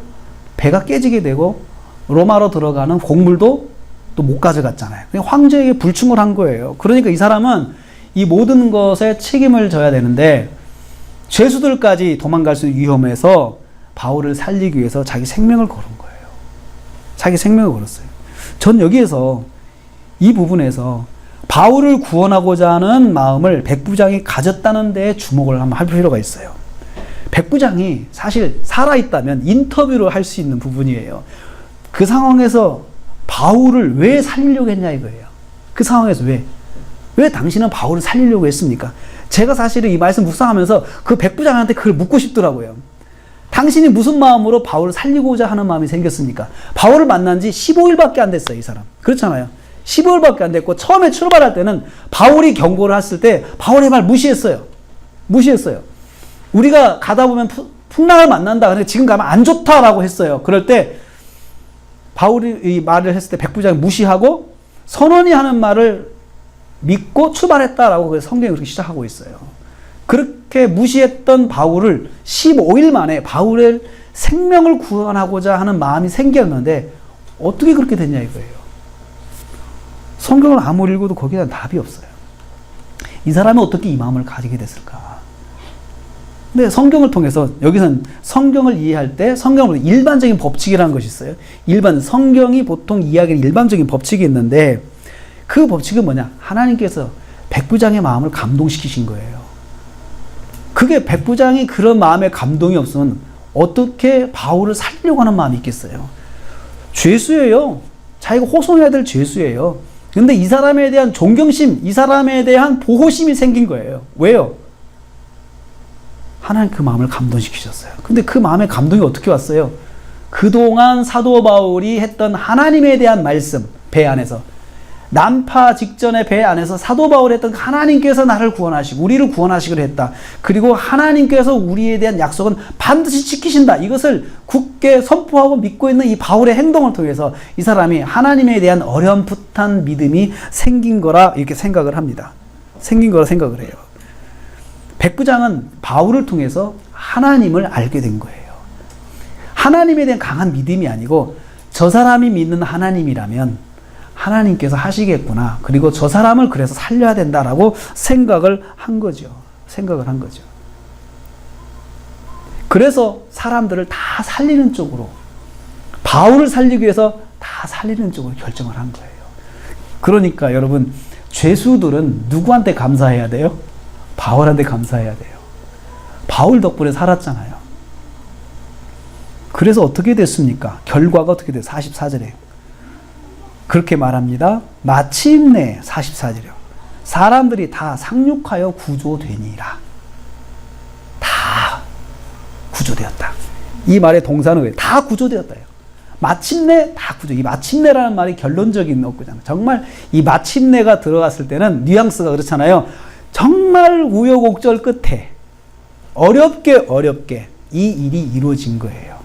배가 깨지게 되고 로마로 들어가는 곡물도 또 못 가져갔잖아요. 황제에게 불충을 한 거예요. 그러니까 이 사람은 이 모든 것에 책임을 져야 되는데 죄수들까지 도망갈 수 있는 위험에서 바울을 살리기 위해서 자기 생명을 걸은 거예요. 자기 생명을 걸었어요. 전 여기에서 이 부분에서 바울을 구원하고자 하는 마음을 백부장이 가졌다는 데에 주목을 한번 할 필요가 있어요. 백부장이 사실 살아있다면 인터뷰를 할 수 있는 부분이에요. 그 상황에서 바울을 왜 살리려고 했냐 이거예요. 그 상황에서 왜 당신은 바울을 살리려고 했습니까? 제가 사실은 이 말씀 묵상하면서 그 백부장한테 그걸 묻고 싶더라고요. 당신이 무슨 마음으로 바울을 살리고자 하는 마음이 생겼습니까? 바울을 만난 지 15일밖에 안 됐어요, 이 사람. 그렇잖아요. 15일밖에 안 됐고 처음에 출발할 때는 바울이 경고를 했을 때 바울의 말 무시했어요. 우리가 가다 보면 풍랑을 만난다. 그러니까 지금 가면 안 좋다라고 했어요. 그럴 때 바울이 이 말을 했을 때 백부장이 무시하고 선원이 하는 말을 믿고 출발했다라고 성경이 그렇게 시작하고 있어요. 그렇게 무시했던 바울을 15일 만에 바울의 생명을 구원하고자 하는 마음이 생겼는데 어떻게 그렇게 됐냐 이거예요. 성경을 아무리 읽어도 거기에 대한 답이 없어요. 이 사람이 어떻게 이 마음을 가지게 됐을까? 근데 성경을 통해서 여기서는 성경을 이해할 때 성경은 일반적인 법칙이라는 것이 있어요. 성경이 보통 이야기하는 일반적인 법칙이 있는데 그 법칙은 뭐냐? 하나님께서 백부장의 마음을 감동시키신 거예요. 그게 백부장이 그런 마음의 감동이 없으면 어떻게 바울을 살리려고 하는 마음이 있겠어요? 죄수예요. 자기가 호송해야 될 죄수예요. 근데 이 사람에 대한 존경심, 이 사람에 대한 보호심이 생긴 거예요. 왜요? 하나님 그 마음을 감동시키셨어요. 근데 그 마음의 감동이 어떻게 왔어요? 그동안 사도 바울이 했던 하나님에 대한 말씀, 배 안에서. 난파 직전의 배 안에서 사도 바울이 했던 하나님께서 나를 구원하시고 우리를 구원하시기로 했다. 그리고 하나님께서 우리에 대한 약속은 반드시 지키신다. 이것을 굳게 선포하고 믿고 있는 이 바울의 행동을 통해서 이 사람이 하나님에 대한 어렴풋한 믿음이 생긴 거라 이렇게 생각을 합니다. 생긴 거라 생각을 해요. 백부장은 바울을 통해서 하나님을 알게 된 거예요. 하나님에 대한 강한 믿음이 아니고 저 사람이 믿는 하나님이라면 하나님께서 하시겠구나. 그리고 저 사람을 그래서 살려야 된다라고 생각을 한 거죠. 그래서 사람들을 다 살리는 쪽으로, 바울을 살리기 위해서 다 살리는 쪽으로 결정을 한 거예요. 그러니까 여러분, 죄수들은 누구한테 감사해야 돼요? 바울한테 감사해야 돼요. 바울 덕분에 살았잖아요. 그래서 어떻게 됐습니까? 결과가 어떻게 돼요? 44절에 그렇게 말합니다. 마침내 44절이요. 사람들이 다 상륙하여 구조되니라. 다 구조되었다. 이 말의 동사는 왜? 다 구조되었다요. 마침내 다 구조. 이 마침내라는 말이 결론적인 어구잖아요. 정말 이 마침내가 들어갔을 때는 뉘앙스가 그렇잖아요. 정말 우여곡절 끝에 어렵게 이 일이 이루어진 거예요.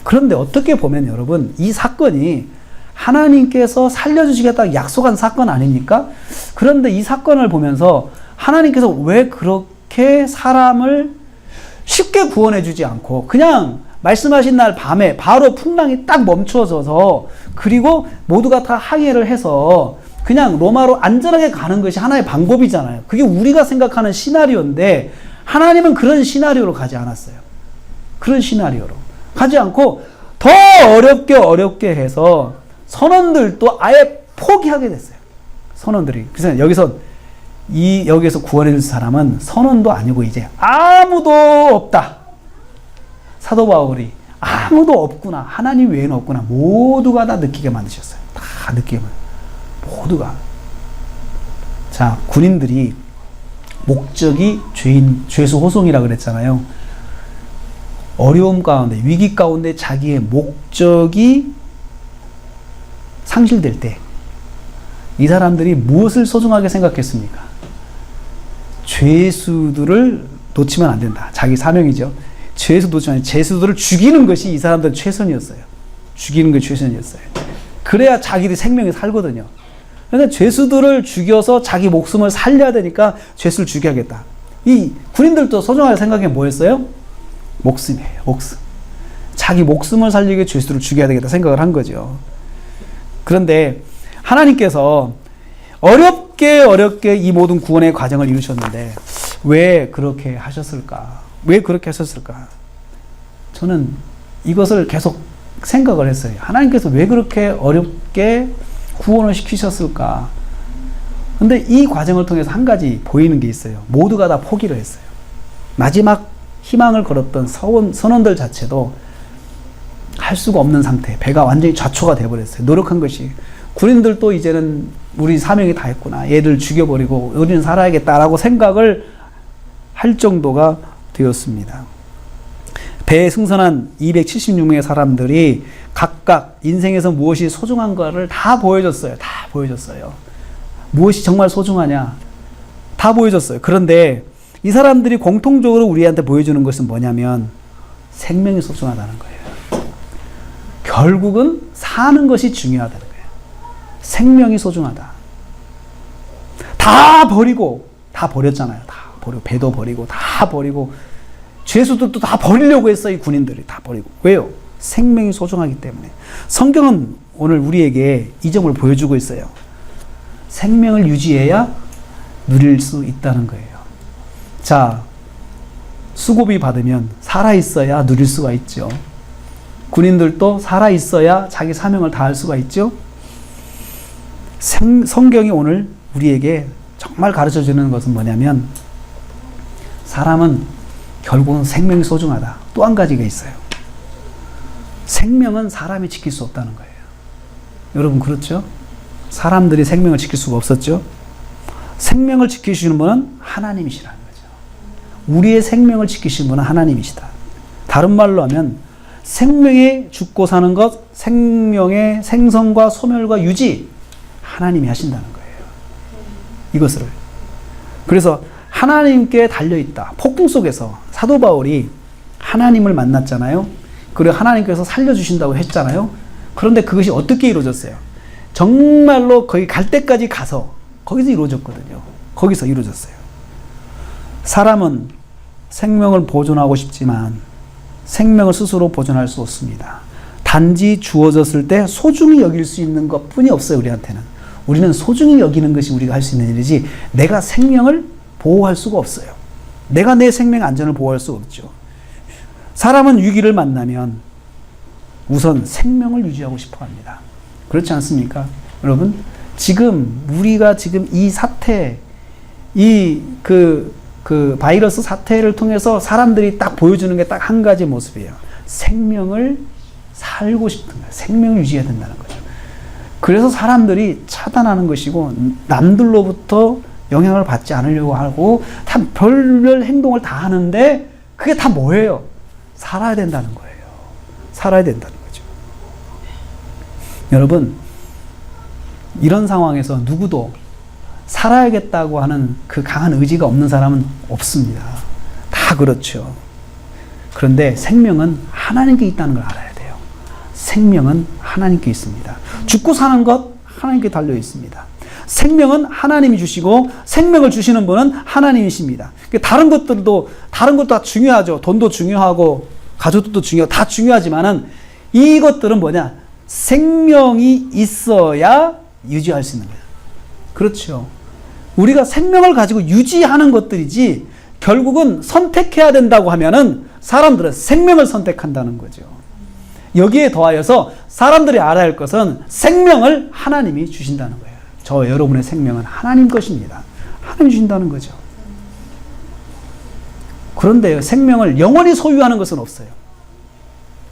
그런데 어떻게 보면 여러분, 이 사건이 하나님께서 살려주시겠다고 약속한 사건 아닙니까? 그런데 이 사건을 보면서 하나님께서 왜 그렇게 사람을 쉽게 구원해주지 않고 그냥 말씀하신 날 밤에 바로 풍랑이 딱 멈춰져서 그리고 모두가 다 항해를 해서 그냥 로마로 안전하게 가는 것이 하나의 방법이잖아요. 그게 우리가 생각하는 시나리오인데 하나님은 그런 시나리오로 가지 않았어요. 그런 시나리오로 가지 않고 더 어렵게 해서 선원들도 아예 포기하게 됐어요. 선원들이. 그래서 여기서 구원해줄 사람은 선원도 아니고 이제 아무도 없다. 사도 바울이 아무도 없구나. 하나님 외에는 없구나. 모두가 다 느끼게 만드셨어요. 다 느끼게 모두가. 자, 군인들이 목적이 죄수 호송이라 그랬잖아요. 어려움 가운데, 위기 가운데 자기의 목적이 상실될 때 이 사람들이 무엇을 소중하게 생각했습니까? 죄수들을 놓치면 안 된다. 자기 사명이죠. 죄수 놓치면 죄수들을 죽이는 것이 이 사람들은 최선이었어요. 죽이는 게 최선이었어요. 그래야 자기들이 생명이 살거든요. 그러니까 죄수들을 죽여서 자기 목숨을 살려야 되니까 죄수를 죽여야겠다. 이 군인들도 소중하게 생각해 뭐였어요? 목숨이에요. 목숨. 자기 목숨을 살리기 위해 죄수들을 죽여야 되겠다 생각을 한 거죠. 그런데 하나님께서 어렵게 이 모든 구원의 과정을 이루셨는데 왜 그렇게 하셨을까? 왜 그렇게 하셨을까? 저는 이것을 계속 생각을 했어요. 하나님께서 왜 그렇게 어렵게 구원을 시키셨을까? 근데 이 과정을 통해서 한 가지 보이는 게 있어요. 모두가 다 포기를 했어요. 마지막 희망을 걸었던 선원들 자체도 할 수가 없는 상태. 배가 완전히 좌초가 돼버렸어요. 노력한 것이. 군인들도 이제는 우리 사명이 다 했구나. 얘들 죽여버리고 우리는 살아야겠다라고 생각을 할 정도가 되었습니다. 배에 승선한 276명의 사람들이 각각 인생에서 무엇이 소중한가를 다 보여줬어요. 다 보여줬어요. 무엇이 정말 소중하냐? 다 보여줬어요. 그런데 이 사람들이 공통적으로 우리한테 보여주는 것은 뭐냐면 생명이 소중하다는 거예요. 결국은 사는 것이 중요하다는 거예요. 생명이 소중하다. 다 버리고, 다 버렸잖아요. 다 버리고, 배도 버리고, 다 버리고, 죄수들도 다 버리려고 했어요. 이 군인들이 다 버리고. 왜요? 생명이 소중하기 때문에. 성경은 오늘 우리에게 이 점을 보여주고 있어요. 생명을 유지해야 누릴 수 있다는 거예요. 자, 수고비 받으면 살아있어야 누릴 수가 있죠. 군인들도 살아있어야 자기 사명을 다할 수가 있죠. 성경이 오늘 우리에게 정말 가르쳐주는 것은 뭐냐면 사람은 결국은 생명이 소중하다. 또 한 가지가 있어요. 생명은 사람이 지킬 수 없다는 거예요. 여러분 그렇죠? 사람들이 생명을 지킬 수가 없었죠? 생명을 지키시는 분은 하나님이시라는 거죠. 우리의 생명을 지키시는 분은 하나님이시다. 다른 말로 하면 생명에 죽고 사는 것, 생명의 생성과 소멸과 유지 하나님이 하신다는 거예요. 이것을. 그래서 하나님께 달려있다. 폭풍 속에서 사도 바울이 하나님을 만났잖아요. 그리고 하나님께서 살려주신다고 했잖아요. 그런데 그것이 어떻게 이루어졌어요? 정말로 거기 갈 때까지 가서 거기서 이루어졌거든요. 거기서 이루어졌어요. 사람은 생명을 보존하고 싶지만 생명을 스스로 보존할 수 없습니다. 단지 주어졌을 때 소중히 여길 수 있는 것 뿐이 없어요. 우리한테는. 우리는 소중히 여기는 것이 우리가 할 수 있는 일이지 내가 생명을 보호할 수가 없어요. 내가 내 생명 안전을 보호할 수 없죠. 사람은 위기를 만나면 우선 생명을 유지하고 싶어 합니다. 그렇지 않습니까? 여러분, 우리가 지금 이 사태, 바이러스 사태를 통해서 사람들이 딱 보여주는 게 딱 한 가지 모습이에요. 생명을 살고 싶은 거예요. 생명을 유지해야 된다는 거죠. 그래서 사람들이 차단하는 것이고, 남들로부터 영향을 받지 않으려고 하고, 다 별별 행동을 다 하는데, 그게 다 뭐예요? 살아야 된다는 거예요. 살아야 된다는 거죠. 여러분, 이런 상황에서 누구도 살아야겠다고 하는 그 강한 의지가 없는 사람은 없습니다. 다 그렇죠. 그런데 생명은 하나님께 있다는 걸 알아야 돼요. 생명은 하나님께 있습니다. 죽고 사는 것 하나님께 달려 있습니다. 생명은 하나님이 주시고 생명을 주시는 분은 하나님이십니다. 다른 것도 다 중요하죠. 돈도 중요하고 가족도 중요하고 다 중요하지만은 이것들은 뭐냐? 생명이 있어야 유지할 수 있는 거예요. 그렇죠. 우리가 생명을 가지고 유지하는 것들이지 결국은 선택해야 된다고 하면은 사람들은 생명을 선택한다는 거죠. 여기에 더하여서 사람들이 알아야 할 것은 생명을 하나님이 주신다는 거예요. 저 여러분의 생명은 하나님 것입니다. 하나님 주신다는 거죠. 그런데 생명을 영원히 소유하는 것은 없어요.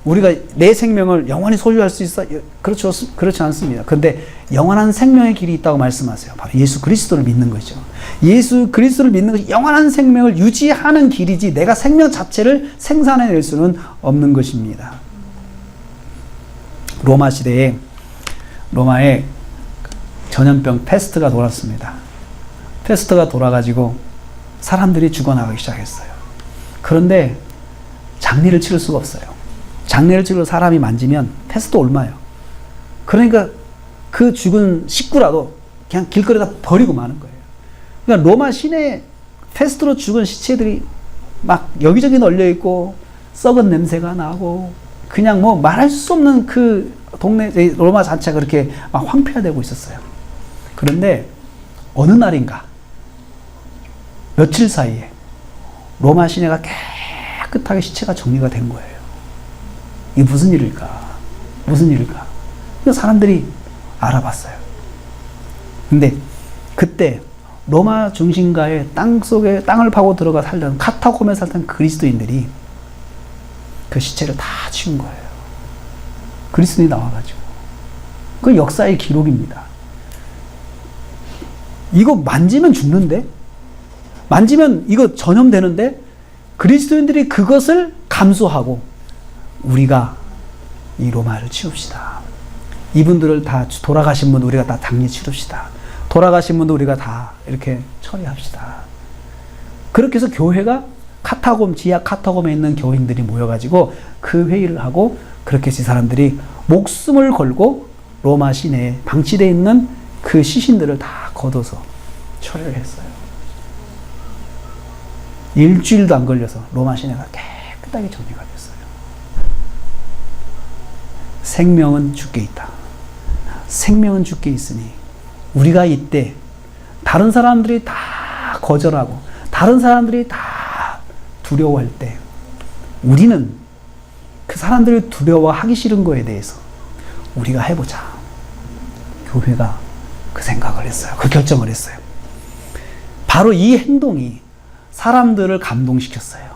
우리가 내 생명을 영원히 소유할 수 있어? 그렇죠. 그렇지 않습니다. 그런데 영원한 생명의 길이 있다고 말씀하세요. 바로 예수 그리스도를 믿는 거죠. 예수 그리스도를 믿는 것이 영원한 생명을 유지하는 길이지 내가 생명 자체를 생산해낼 수는 없는 것입니다. 로마 시대에 로마에 전염병 페스트가 돌았습니다. 페스트가 돌아가지고 사람들이 죽어나가기 시작했어요. 그런데 장례를 치를 수가 없어요. 장례를 치러 사람이 만지면 페스트 옮아요. 그러니까 그 죽은 식구라도 그냥 길거리에다 버리고 마는 거예요. 그러니까 로마 시내에 페스트로 죽은 시체들이 막 여기저기 널려 있고 썩은 냄새가 나고 그냥 뭐 말할 수 없는 그 동네 로마 자체가 그렇게 막 황폐화되고 있었어요. 그런데 어느 날인가 며칠 사이에 로마 시내가 깨끗하게 시체가 정리가 된 거예요. 이게 무슨 일일까? 무슨 일일까? 사람들이 알아봤어요. 근데 그때 로마 중심가의 땅 속에 땅을 파고 들어가 살던 카타콤에 살던 그리스도인들이 그 시체를 다 치운 거예요. 그리스도인이 나와가지고. 그 역사의 기록입니다. 이거 만지면 죽는데? 만지면 이거 전염되는데? 그리스도인들이 그것을 감수하고 우리가 이 로마를 치웁시다. 이분들을 다 돌아가신 분 우리가 다 장례 치릅시다. 돌아가신 분도 우리가 다 이렇게 처리합시다. 그렇게 해서 교회가 카타콤, 지하 카타콤에 있는 교인들이 모여가지고 그 회의를 하고 그렇게 해서 사람들이 목숨을 걸고 로마 시내에 방치되어 있는 그 시신들을 다 걷어서 처리를 했어요. 일주일도 안 걸려서 로마 시내가 깨끗하게 정리가 됐어요. 생명은 주께 있다. 생명은 주께 있으니 우리가 이때 다른 사람들이 다 거절하고 다른 사람들이 다 두려워할 때 우리는 그 사람들이 두려워하기 싫은 거에 대해서 우리가 해보자. 교회가 그 생각을 했어요. 그 결정을 했어요. 바로 이 행동이 사람들을 감동시켰어요.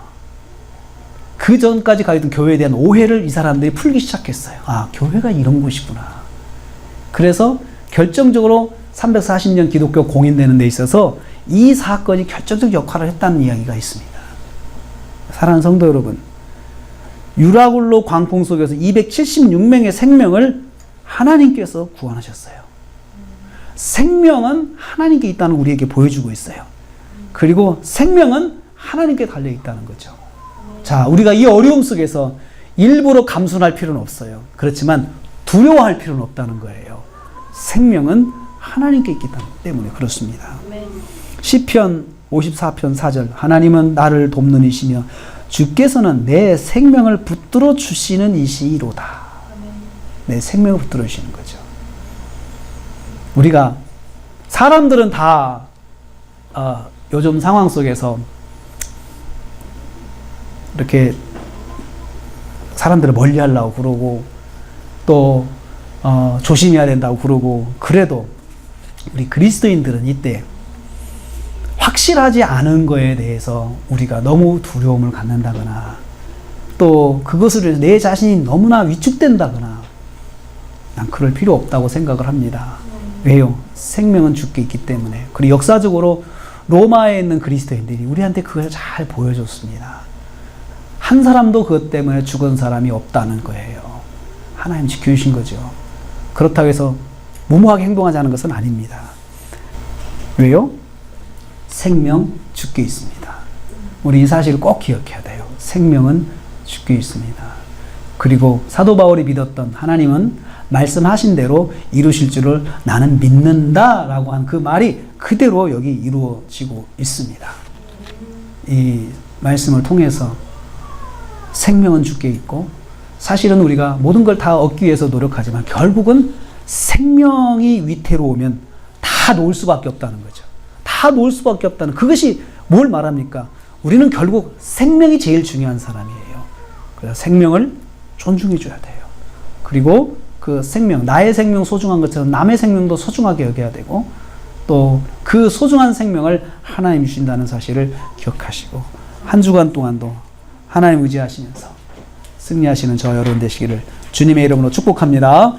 그 전까지 가있던 교회에 대한 오해를 이 사람들이 풀기 시작했어요. 아, 교회가 이런 곳이구나. 그래서 결정적으로 340년 기독교 공인되는 데 있어서 이 사건이 결정적 역할을 했다는 이야기가 있습니다. 사랑하는 성도 여러분, 유라굴로 광풍 속에서 276명의 생명을 하나님께서 구원하셨어요. 생명은 하나님께 있다는 걸 우리에게 보여주고 있어요. 그리고 생명은 하나님께 달려 있다는 거죠. 자, 우리가 이 어려움 속에서 일부러 감순할 필요는 없어요. 그렇지만 두려워할 필요는 없다는 거예요. 생명은 하나님께 있기 때문에 그렇습니다. 시편 54편 4절 하나님은 나를 돕는 이시며 주께서는 내 생명을 붙들어 주시는 이시로다. 내 생명을 붙들어 주시는 거죠. 우리가 사람들은 다 요즘 상황 속에서 이렇게 사람들을 멀리 하려고 그러고 또 조심해야 된다고 그러고 그래도 우리 그리스도인들은 이때 확실하지 않은 거에 대해서 우리가 너무 두려움을 갖는다거나 또 그것을 위해서 내 자신이 너무나 위축된다거나 난 그럴 필요 없다고 생각을 합니다. 왜요? 생명은 주께 있기 때문에. 그리고 역사적으로 로마에 있는 그리스도인들이 우리한테 그걸 잘 보여줬습니다. 한 사람도 그것 때문에 죽은 사람이 없다는 거예요. 하나님 지켜주신 거죠. 그렇다고 해서 무모하게 행동하자는 것은 아닙니다. 왜요? 생명 주께 있습니다. 우리 이 사실을 꼭 기억해야 돼요. 생명은 주께 있습니다. 그리고 사도 바울이 믿었던 하나님은 말씀하신 대로 이루실 줄을 나는 믿는다 라고 한 그 말이 그대로 여기 이루어지고 있습니다. 이 말씀을 통해서 생명은 주께 있고 사실은 우리가 모든 걸 다 얻기 위해서 노력하지만 결국은 생명이 위태로우면 다 놓을 수밖에 없다는 거죠. 다 놓을 수밖에 없다는 그것이 뭘 말합니까? 우리는 결국 생명이 제일 중요한 사람이에요. 그래서 생명을 존중해 줘야 돼요. 그리고 그 생명, 나의 생명 소중한 것처럼 남의 생명도 소중하게 여겨야 되고 또 그 소중한 생명을 하나님 주신다는 사실을 기억하시고 한 주간 동안도 하나님 의지하시면서 승리하시는 저 여러분 되시기를 주님의 이름으로 축복합니다.